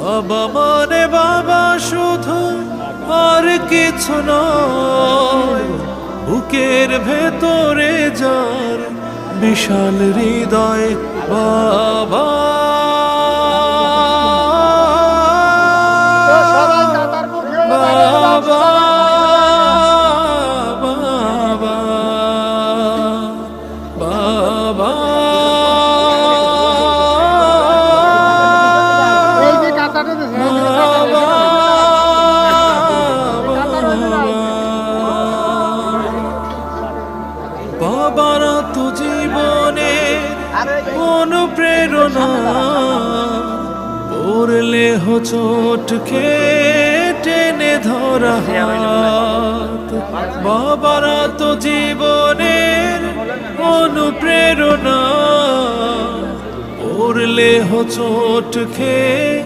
বাবা মানে বাবা শুধু, আর কিছু নয়। বুকের ভেতরে যার বিশাল হৃদয়, বাবা বাবা বাবা বাবা। বাবারা তো জীবনে অনুপ্রেরণা, পড়লে হোঁচট খেয়ে টেনে ধরা হাত। বাবারা তো জীবনের অনুপ্রেরণা, পড়লে হোঁচট খেয়ে